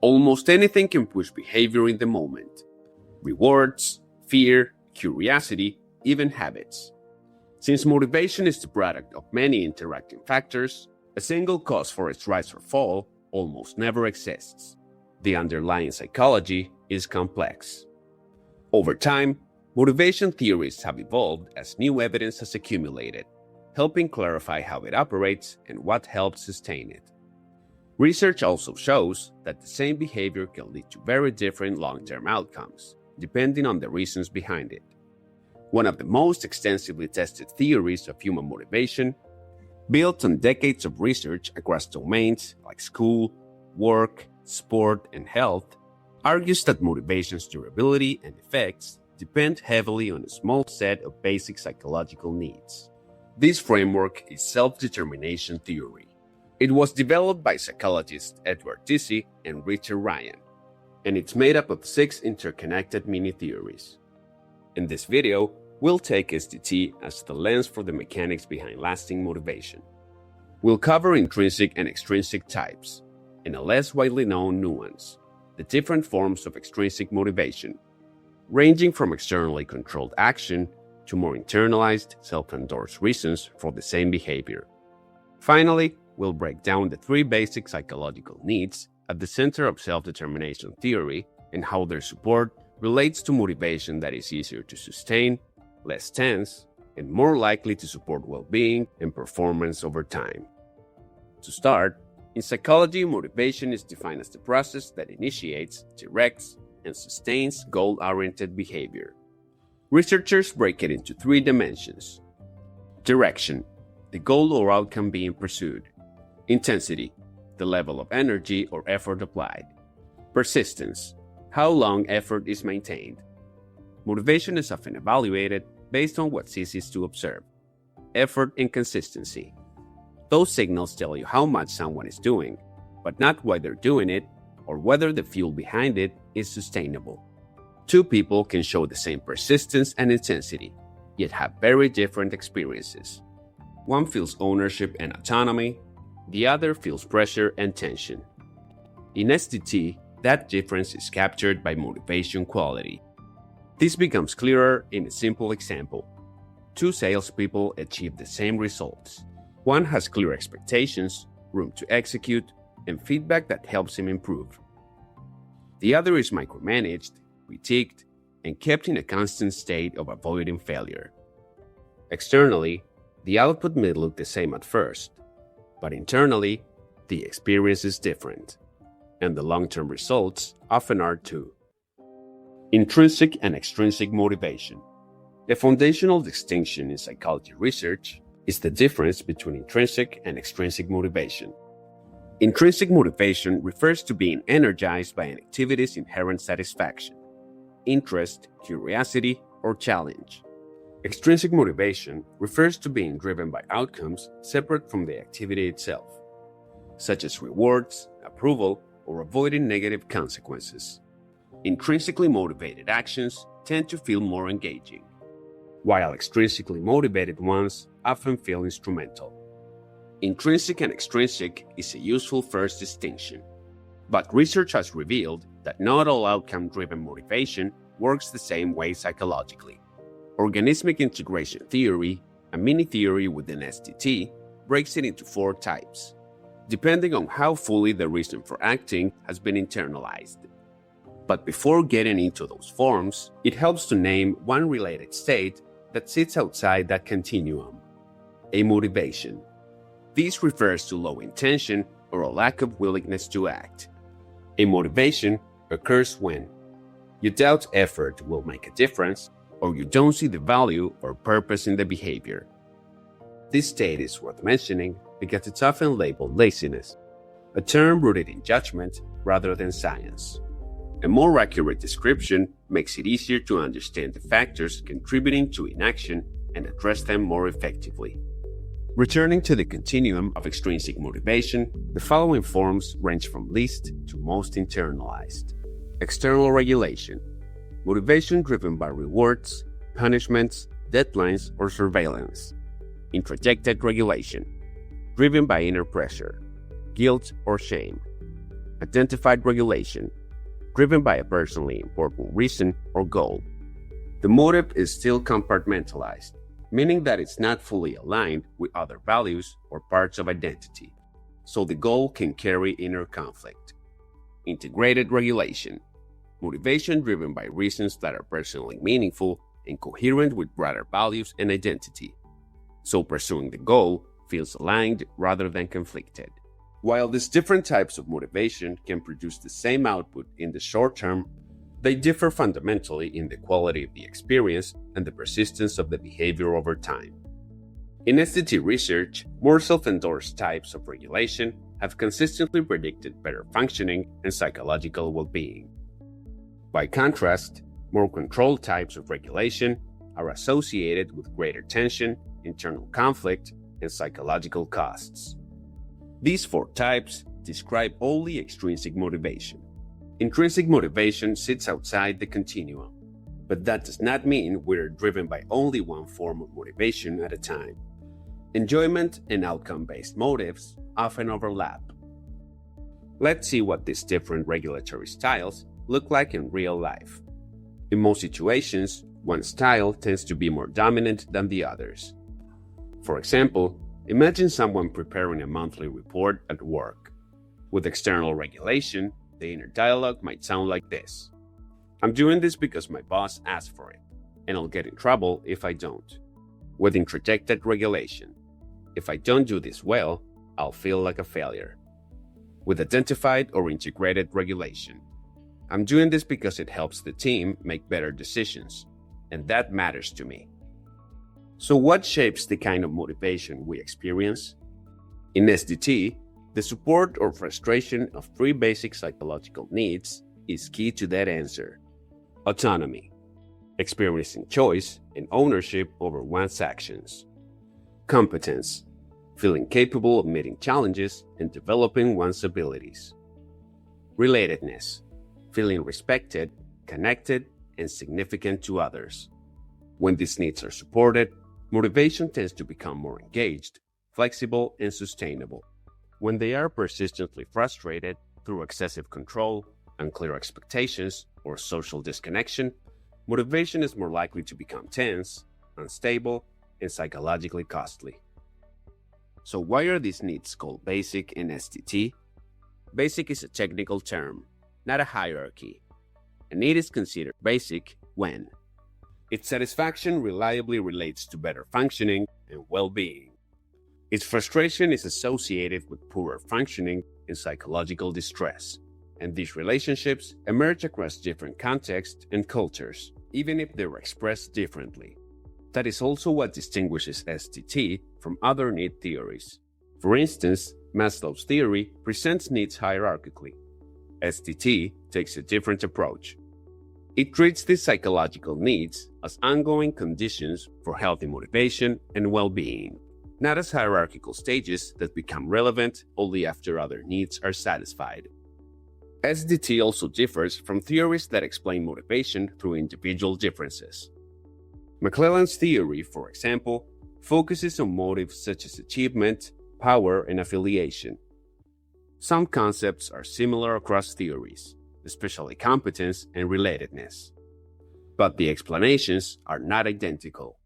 Almost anything can push behavior in the moment. Rewards, fear, curiosity, even habits. Since motivation is the product of many interacting factors, a single cause for its rise or fall almost never exists. The underlying psychology is complex. Over time, motivation theories have evolved as new evidence has accumulated, helping clarify how it operates and what helps sustain it. Research also shows that the same behavior can lead to very different long-term outcomes, depending on the reasons behind it. One of the most extensively tested theories of human motivation, built on decades of research across domains like school, work, sport, and health, argues that motivation's durability and effects depend heavily on a small set of basic psychological needs. This framework is self-determination theory. It was developed by psychologists Edward Deci and Richard Ryan, and it's made up of 6 interconnected mini-theories. In this video, we'll take SDT as the lens for the mechanics behind lasting motivation. We'll cover intrinsic and extrinsic types, and a less widely known nuance, the different forms of extrinsic motivation, ranging from externally controlled action to more internalized, self-endorsed reasons for the same behavior. Finally, we'll break down the 3 basic psychological needs at the center of self-determination theory and how their support relates to motivation that is easier to sustain, less tense, and more likely to support well-being and performance over time. To start, in psychology, motivation is defined as the process that initiates, directs, and sustains goal-oriented behavior. Researchers break it into 3 dimensions. Direction, the goal or outcome being pursued. Intensity, the level of energy or effort applied. Persistence, how long effort is maintained. Motivation is often evaluated based on what's easiest to observe. Effort and consistency. Those signals tell you how much someone is doing, but not why they're doing it or whether the fuel behind it is sustainable. 2 people can show the same persistence and intensity, yet have very different experiences. One feels ownership and autonomy, the other feels pressure and tension. In SDT, that difference is captured by motivation quality. This becomes clearer in a simple example. 2 salespeople achieve the same results. One has clear expectations, room to execute, and feedback that helps him improve. The other is micromanaged, critiqued, and kept in a constant state of avoiding failure. Externally, the output may look the same at first, but internally, the experience is different, and the long-term results often are too. Intrinsic and extrinsic motivation. A foundational distinction in psychology research is the difference between intrinsic and extrinsic motivation. Intrinsic motivation refers to being energized by an activity's inherent satisfaction, interest, curiosity, or challenge. Extrinsic motivation refers to being driven by outcomes separate from the activity itself, such as rewards, approval, or avoiding negative consequences. Intrinsically motivated actions tend to feel more engaging, while extrinsically motivated ones often feel instrumental. Intrinsic and extrinsic is a useful first distinction, but research has revealed that not all outcome-driven motivation works the same way psychologically. Organismic integration theory, a mini-theory within SDT, breaks it into 4 types, depending on how fully the reason for acting has been internalized. But before getting into those forms, it helps to name one related state that sits outside that continuum: a motivation. This refers to low intention or a lack of willingness to act. A motivation occurs when you doubt effort will make a difference, or you don't see the value or purpose in the behavior. This state is worth mentioning because it's often labeled laziness, a term rooted in judgment rather than science. A more accurate description makes it easier to understand the factors contributing to inaction and address them more effectively. Returning to the continuum of extrinsic motivation, the following forms range from least to most internalized. External regulation. Motivation driven by rewards, punishments, deadlines, or surveillance. Introjected regulation. Driven by inner pressure, guilt, or shame. Identified regulation, driven by a personally important reason or goal. The motive is still compartmentalized, meaning that it's not fully aligned with other values or parts of identity, so the goal can carry inner conflict. Integrated regulation, motivation driven by reasons that are personally meaningful and coherent with broader values and identity, so pursuing the goal feels aligned rather than conflicted. While these different types of motivation can produce the same output in the short term, they differ fundamentally in the quality of the experience and the persistence of the behavior over time. In SDT research, more self-endorsed types of regulation have consistently predicted better functioning and psychological well-being. By contrast, more controlled types of regulation are associated with greater tension, internal conflict, and psychological costs. These four types describe only extrinsic motivation. Intrinsic motivation sits outside the continuum, but that does not mean we're driven by only one form of motivation at a time. Enjoyment and outcome-based motives often overlap. Let's see what these different regulatory styles look like in real life. In most situations, one style tends to be more dominant than the others. For example, imagine someone preparing a monthly report at work. With external regulation, the inner dialogue might sound like this. I'm doing this because my boss asked for it, and I'll get in trouble if I don't. With introjected regulation, if I don't do this well, I'll feel like a failure. With identified or integrated regulation, I'm doing this because it helps the team make better decisions, and that matters to me. So what shapes the kind of motivation we experience? In SDT, the support or frustration of three basic psychological needs is key to that answer. Autonomy, experiencing choice and ownership over one's actions. Competence, feeling capable of meeting challenges and developing one's abilities. Relatedness, feeling respected, connected, and significant to others. When these needs are supported, motivation tends to become more engaged, flexible, and sustainable. When they are persistently frustrated through excessive control, unclear expectations, or social disconnection, motivation is more likely to become tense, unstable, and psychologically costly. So why are these needs called basic in SDT? Basic is a technical term, not a hierarchy. A need is considered basic when its satisfaction reliably relates to better functioning and well-being. Its frustration is associated with poorer functioning and psychological distress, and these relationships emerge across different contexts and cultures, even if they're expressed differently. That is also what distinguishes SDT from other need theories. For instance, Maslow's theory presents needs hierarchically. SDT takes a different approach. It treats these psychological needs as ongoing conditions for healthy motivation and well-being, not as hierarchical stages that become relevant only after other needs are satisfied. SDT also differs from theories that explain motivation through individual differences. McClelland's theory, for example, focuses on motives such as achievement, power, and affiliation. Some concepts are similar across theories, especially competence and relatedness. But the explanations are not identical.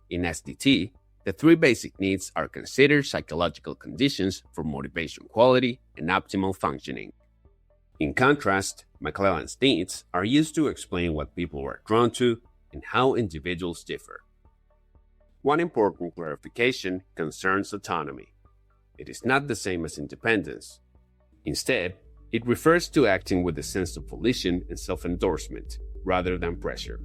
In SDT, the three basic needs are considered psychological conditions for motivation quality and optimal functioning. In contrast, McClelland's needs are used to explain what people are drawn to and how individuals differ. One important clarification concerns autonomy. It is not the same as independence. Instead, it refers to acting with a sense of volition and self-endorsement, rather than pressure.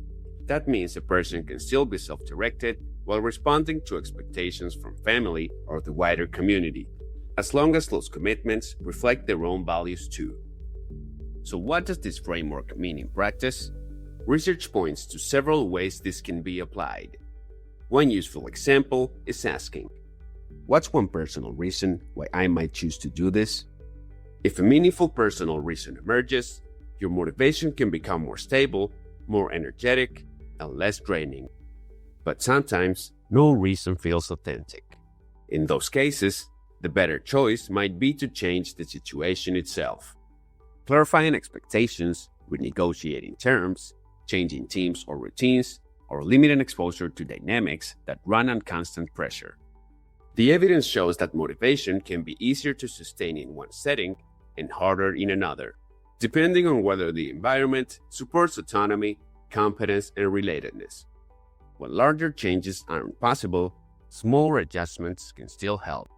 That means a person can still be self-directed while responding to expectations from family or the wider community, as long as those commitments reflect their own values too. So what does this framework mean in practice? Research points to several ways this can be applied. One useful example is asking, what's one personal reason why I might choose to do this? If a meaningful personal reason emerges, your motivation can become more stable, more energetic, and less draining. But sometimes, no reason feels authentic. In those cases, the better choice might be to change the situation itself. clarifying expectations, renegotiating terms, changing teams or routines, or limiting exposure to dynamics that run on constant pressure. The evidence shows that motivation can be easier to sustain in one setting and harder in another, depending on whether the environment supports autonomy, competence, and relatedness. When larger changes aren't possible, smaller adjustments can still help.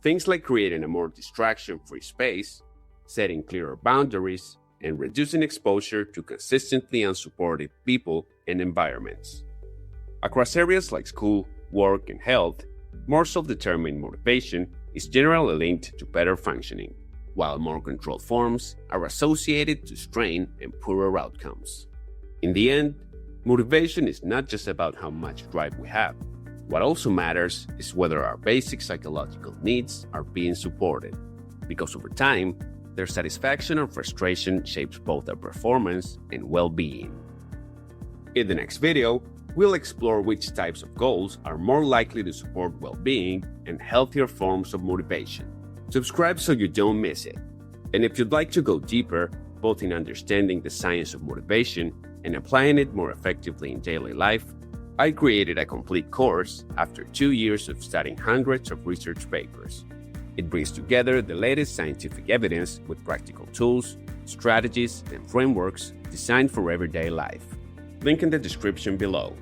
Things like creating a more distraction-free space, setting clearer boundaries, and reducing exposure to consistently unsupportive people and environments. Across areas like school, work, and health, more self-determined motivation is generally linked to better functioning, while more controlled forms are associated to strain and poorer outcomes. In the end, motivation is not just about how much drive we have. What also matters is whether our basic psychological needs are being supported, because over time, their satisfaction or frustration shapes both our performance and well-being. In the next video, we'll explore which types of goals are more likely to support well-being and healthier forms of motivation. Subscribe so you don't miss it. And if you'd like to go deeper, both in understanding the science of motivation and applying it more effectively in daily life, I created a complete course after 2 years of studying hundreds of research papers. It brings together the latest scientific evidence with practical tools, strategies, and frameworks designed for everyday life. Link in the description below.